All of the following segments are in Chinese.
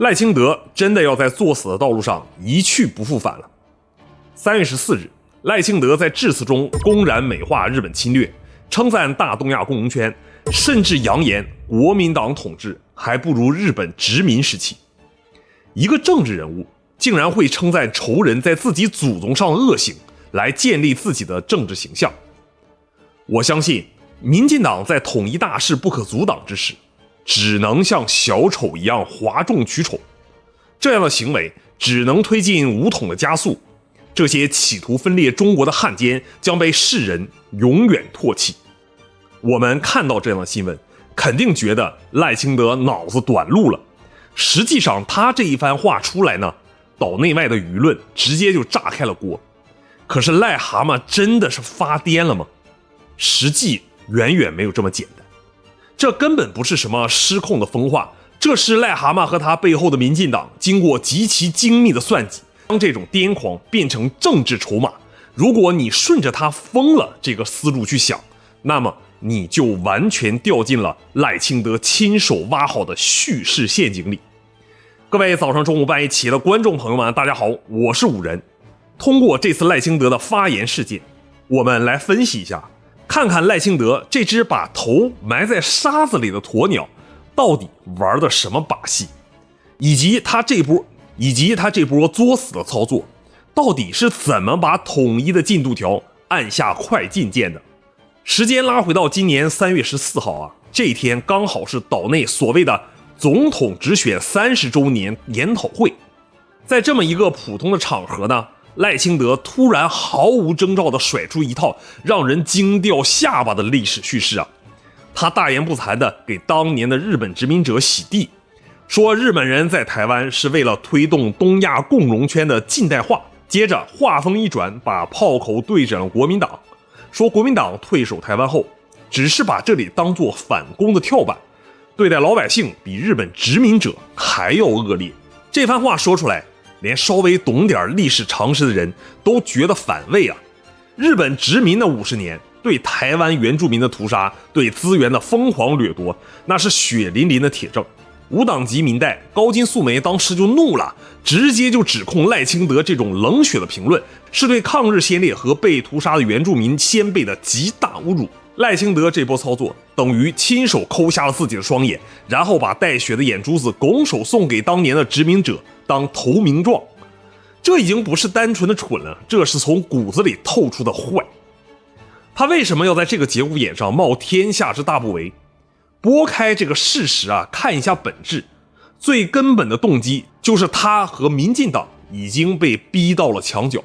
赖清德真的要在作死的道路上一去不复返了。3月14日，赖清德在致辞中公然美化日本侵略，称赞大东亚共荣圈，甚至扬言国民党统治还不如日本殖民时期。一个政治人物竟然会称赞仇人在自己祖宗上的恶行，来建立自己的政治形象。我相信民进党在统一大势不可阻挡之时，只能像小丑一样哗众取宠，这样的行为只能推进武统的加速，这些企图分裂中国的汉奸将被世人永远唾弃。我们看到这样的新闻，肯定觉得赖清德脑子短路了。实际上他这一番话出来呢，岛内外的舆论直接就炸开了锅。可是癞蛤蟆真的是发癫了吗？实际远远没有这么简单，这根本不是什么失控的疯话，这是癞蛤蟆和他背后的民进党经过极其精密的算计，将这种癫狂变成政治筹码。如果你顺着他疯了这个思路去想，那么你就完全掉进了赖清德亲手挖好的叙事陷阱里。各位早上中午半夜起的观众朋友们，大家好，我是武仁。通过这次赖清德的发言事件，我们来分析一下，看看赖清德这只把头埋在沙子里的鸵鸟到底玩的什么把戏，以及他这波作死的操作到底是怎么把统一的进度条按下快进键的。时间拉回到今年3月14号啊，这一天刚好是岛内所谓的总统直选30周年研讨会。在这么一个普通的场合呢，赖清德突然毫无征兆地甩出一套让人惊掉下巴的历史叙事啊！他大言不惭地给当年的日本殖民者洗地，说日本人在台湾是为了推动东亚共荣圈的近代化。接着话锋一转，把炮口对准了国民党，说国民党退守台湾后，只是把这里当作反攻的跳板，对待老百姓比日本殖民者还要恶劣。这番话说出来，连稍微懂点历史常识的人都觉得反胃啊！日本殖民的50年，对台湾原住民的屠杀，对资源的疯狂掠夺，那是血淋淋的铁证。无党籍民代高金素梅当时就怒了，直接就指控赖清德这种冷血的评论是对抗日先烈和被屠杀的原住民先辈的极大侮辱。赖清德这波操作等于亲手抠瞎了自己的双眼，然后把带血的眼珠子拱手送给当年的殖民者当投名状。这已经不是单纯的蠢了，这是从骨子里透出的坏。他为什么要在这个节骨眼上冒天下之大不韪？拨开这个事实啊，看一下本质，最根本的动机就是他和民进党已经被逼到了墙角，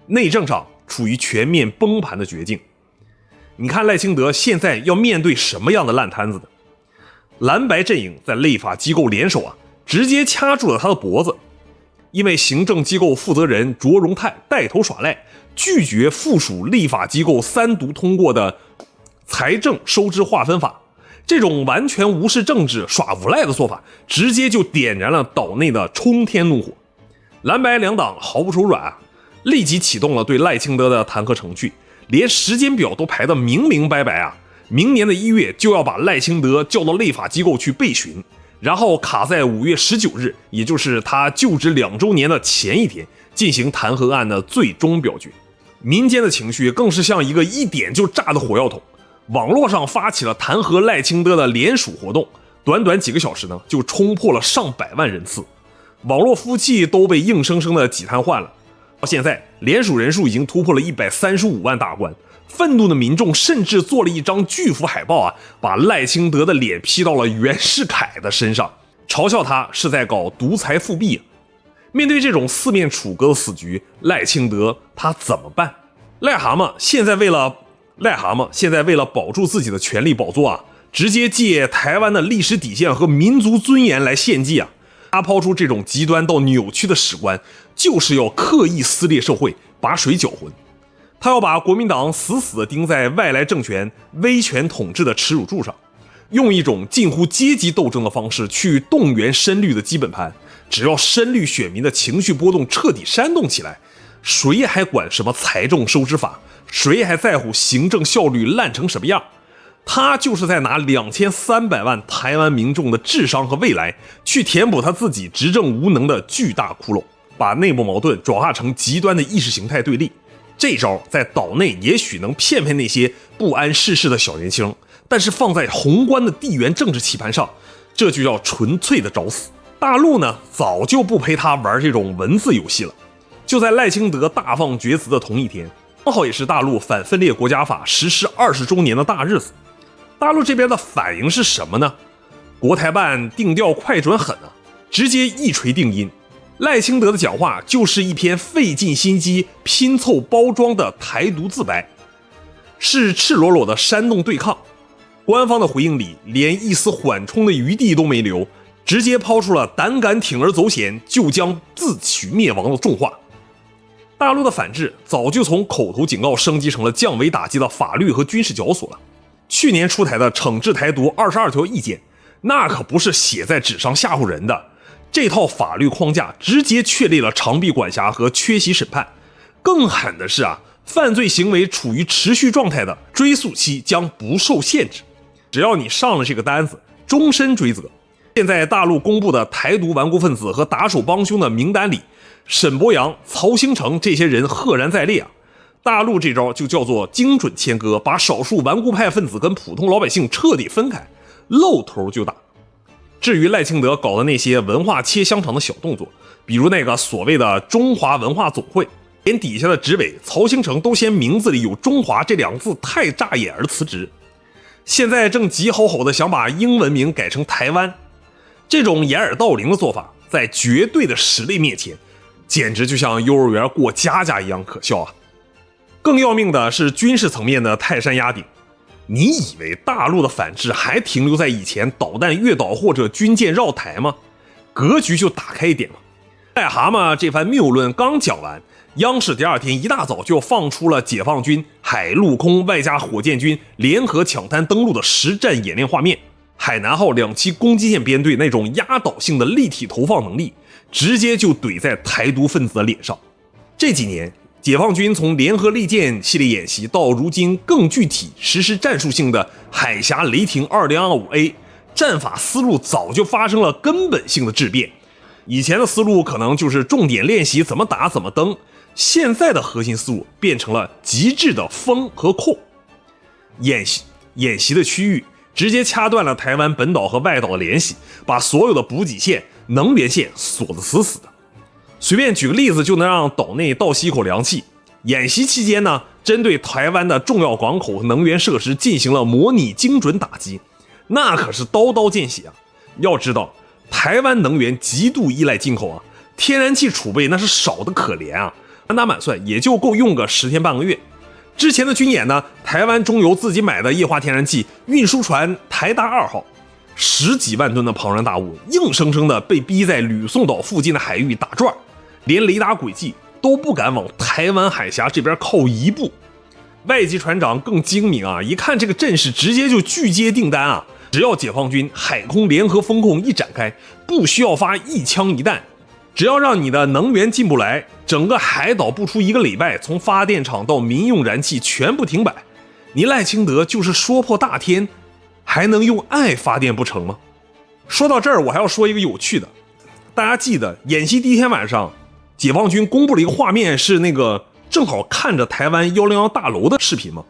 内政上处于全面崩盘的绝境。你看赖清德现在要面对什么样的烂摊子呢？蓝白阵营在立法机构联手啊，直接掐住了他的脖子。因为行政机构负责人卓荣泰带头耍赖，拒绝附属立法机构3读通过的财政收支划分法，这种完全无视政治耍无赖的做法，直接就点燃了岛内的冲天怒火。蓝白两党毫不手软啊，立即启动了对赖清德的弹劾程序，连时间表都排得明明白白啊！明年的1月就要把赖清德叫到立法机构去备询，然后卡在5月19日，也就是他就职2周年的前一天，进行弹劾案的最终表决。民间的情绪更是像一个一点就炸的火药桶，网络上发起了弹劾赖清德的联署活动，短短几个小时呢，就冲破了上百万人次，网络服务器都被硬生生的挤瘫痪了。到现在，联署人数已经突破了135万大关。愤怒的民众甚至做了一张巨幅海报啊，把赖清德的脸 P 到了袁世凯的身上，嘲笑他是在搞独裁复辟。面对这种四面楚歌的死局，赖清德他怎么办？癞蛤蟆现在为了保住自己的权力宝座啊，直接借台湾的历史底线和民族尊严来献祭啊！他抛出这种极端到扭曲的史观，就是要刻意撕裂社会，把水搅浑。他要把国民党死死地钉在外来政权威权统治的耻辱柱上，用一种近乎阶级斗争的方式去动员深绿的基本盘。只要深绿选民的情绪波动彻底煽动起来，谁还管什么财政收支法？谁还在乎行政效率烂成什么样？他就是在拿2300万台湾民众的智商和未来去填补他自己执政无能的巨大窟窿，把内部矛盾转化成极端的意识形态对立。这招在岛内也许能骗骗那些不谙世事的小年轻，但是放在宏观的地缘政治棋盘上，这就叫纯粹的找死。大陆呢，早就不陪他玩这种文字游戏了。就在赖清德大放厥词的同一天，刚好也是大陆反分裂国家法实施20周年的大日子。大陆这边的反应是什么呢？国台办定调快准狠啊，直接一锤定音。赖清德的讲话就是一篇费尽心机拼凑包装的台独自白，是赤裸裸的煽动对抗。官方的回应里连一丝缓冲的余地都没留，直接抛出了胆敢铤而走险就将自取灭亡的重话。大陆的反制早就从口头警告升级成了降维打击的法律和军事绞索了。去年出台的惩治台独22条意见，那可不是写在纸上吓唬人的，这套法律框架直接确立了长臂管辖和缺席审判。更狠的是犯罪行为处于持续状态的追诉期将不受限制，只要你上了这个单子，终身追责。现在大陆公布的台独顽固分子和打手帮凶的名单里，沈伯洋、曹兴诚这些人赫然在列大陆这招就叫做精准切割，把少数顽固派分子跟普通老百姓彻底分开，露头就打。至于赖清德搞的那些文化切香肠的小动作，比如那个所谓的中华文化总会，连底下的执委曹兴诚都嫌名字里有中华这两个字太扎眼而辞职，现在正急吼吼的想把英文名改成台湾。这种掩耳盗铃的做法，在绝对的实力面前，简直就像幼儿园过家家一样可笑啊！更要命的是军事层面的泰山压顶。你以为大陆的反制还停留在以前导弹越岛或者军舰绕台吗？格局就打开一点了。癞蛤蟆这番谬论刚讲完，央视第二天一大早就放出了解放军海陆空外加火箭军联合抢滩登陆的实战演练画面。海南号2栖攻击舰编队那种压倒性的立体投放能力，直接就怼在台独分子的脸上。这几年解放军从联合利剑系列演习到如今更具体实施战术性的海峡雷霆 2025A， 战法思路早就发生了根本性的质变。以前的思路可能就是重点练习怎么打怎么登，现在的核心思路变成了极致的封和控。演习的区域直接掐断了台湾本岛和外岛的联系，把所有的补给线、能源线锁得死死的。随便举个例子就能让岛内倒吸一口凉气。演习期间呢，针对台湾的重要港口和能源设施进行了模拟精准打击，那可是刀刀见血啊！要知道，台湾能源极度依赖进口天然气储备那是少得可怜满打满算也就够用个10天半个月。之前的军演呢，台湾中油自己买的液化天然气运输船台达2号，10几万吨的庞然大物，硬生生的被逼在吕宋岛附近的海域打转，连雷达轨迹都不敢往台湾海峡这边靠一步。外籍船长更精明一看这个阵势，直接就拒接订单只要解放军海空联合风控一展开，不需要发一枪一弹，只要让你的能源进不来，整个海岛不出1个礼拜，从发电厂到民用燃气全部停摆。你赖清德就是说破大天，还能用爱发电不成吗？说到这儿，我还要说一个有趣的。大家记得演习第一天晚上，解放军公布了一个画面，是那个正好看着台湾101大楼的视频吗？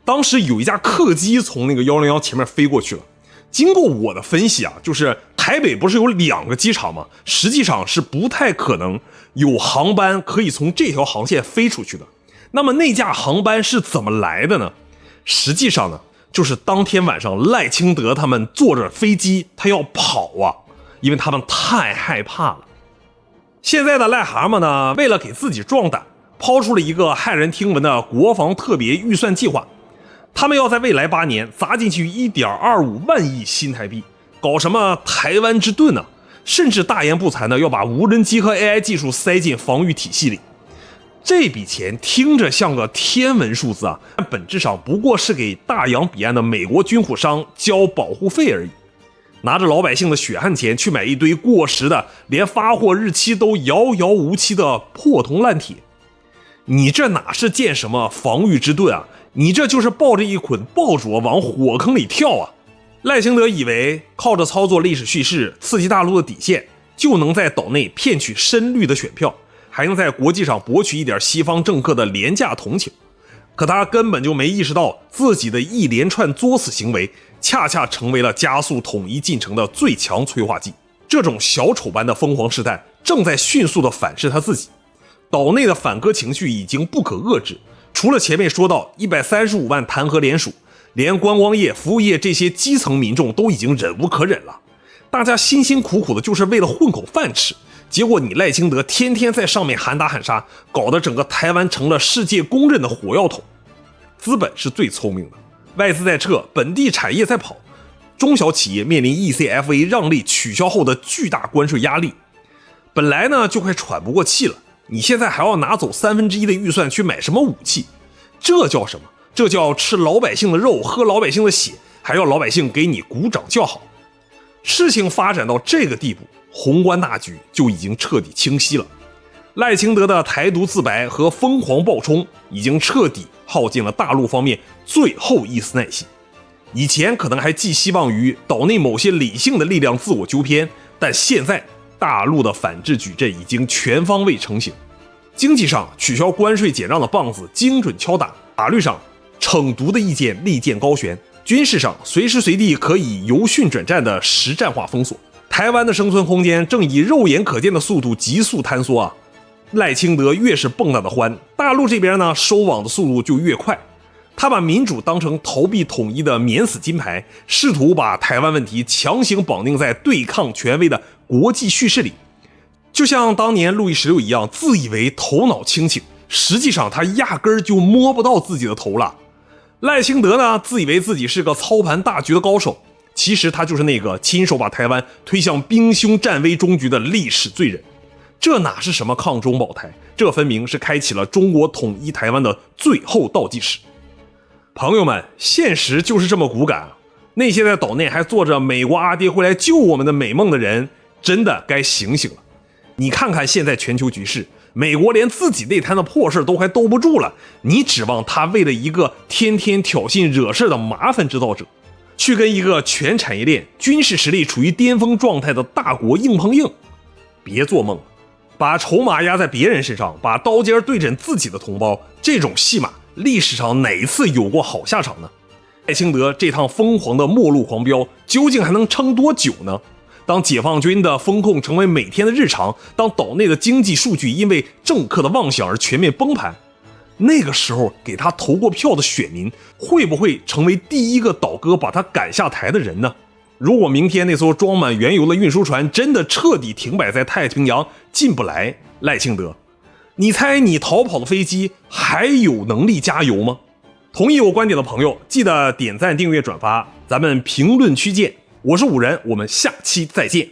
当时有一架客机从那个101前面飞过去了。经过我的分析就是台北不是有2个机场吗？实际上是不太可能有航班可以从这条航线飞出去的。那么那架航班是怎么来的呢？实际上呢，就是当天晚上赖清德他们坐着飞机，他要跑因为他们太害怕了。现在的癞蛤蟆呢，为了给自己壮胆，抛出了一个骇人听闻的国防特别预算计划。他们要在未来8年砸进去 1.25 万亿新台币，搞什么台湾之盾甚至大言不惭的要把无人机和 AI 技术塞进防御体系里。这笔钱听着像个天文数字但本质上不过是给大洋彼岸的美国军火商交保护费而已。拿着老百姓的血汗钱去买一堆过时的，连发货日期都遥遥无期的破铜烂铁，你这哪是建什么防御之盾你这就是抱着一捆爆竹往火坑里跳啊！赖清德以为靠着操作历史叙事刺激大陆的底线，就能在岛内骗取深绿的选票，还能在国际上博取一点西方政客的廉价同情。可他根本就没意识到自己的一连串作死行为恰恰成为了加速统一进程的最强催化剂。这种小丑般的疯狂试探正在迅速地反噬他自己。岛内的反戈情绪已经不可遏制，除了前面说到135万弹劾联署，连观光业、服务业这些基层民众都已经忍无可忍了。大家辛辛苦苦的就是为了混口饭吃，结果你赖清德天天在上面喊打喊杀，搞得整个台湾成了世界公认的火药桶。资本是最聪明的，外资在撤，本地产业在跑，中小企业面临 ECFA 让利取消后的巨大关税压力，本来呢就快喘不过气了，你现在还要拿走1/3的预算去买什么武器？这叫什么？这叫吃老百姓的肉，喝老百姓的血，还要老百姓给你鼓掌叫好。事情发展到这个地步，宏观大局就已经彻底清晰了。赖清德的台独自白和疯狂暴冲已经彻底耗尽了大陆方面最后一丝耐心。以前可能还寄希望于岛内某些理性的力量自我纠偏，但现在大陆的反制矩阵已经全方位成型。经济上取消关税减让的棒子精准敲打，法律上惩毒的意见利剑高悬，军事上随时随地可以由训转战的实战化封锁。台湾的生存空间正以肉眼可见的速度急速坍缩啊！赖清德越是蹦跶的欢，大陆这边呢收网的速度就越快。他把民主当成逃避统一的免死金牌，试图把台湾问题强行绑定在对抗权威的国际叙事里，就像当年路易16一样，自以为头脑清醒，实际上他压根儿就摸不到自己的头了。赖清德呢，自以为自己是个操盘大局的高手，其实他就是那个亲手把台湾推向兵凶战危终局的历史罪人。这哪是什么抗中保台，这分明是开启了中国统一台湾的最后倒计时。朋友们，现实就是这么骨感啊！那些在岛内还做着美国阿爹会来救我们的美梦的人，真的该醒醒了。你看看现在全球局势，美国连自己内摊的破事都还兜不住了，你指望他为了一个天天挑衅惹事的麻烦制造者，去跟一个全产业链、军事实力处于巅峰状态的大国硬碰硬？别做梦！把筹码压在别人身上，把刀尖对准自己的同胞，这种戏码历史上哪一次有过好下场呢？赖清德这趟疯狂的末路狂飙究竟还能撑多久呢？当解放军的风控成为每天的日常，当岛内的经济数据因为政客的妄想而全面崩盘，那个时候给他投过票的选民会不会成为第一个倒戈把他赶下台的人呢？如果明天那艘装满原油的运输船真的彻底停摆在太平洋进不来，赖清德，你猜你逃跑的飞机还有能力加油吗？同意我观点的朋友记得点赞订阅转发，咱们评论区见。我是五人，我们下期再见。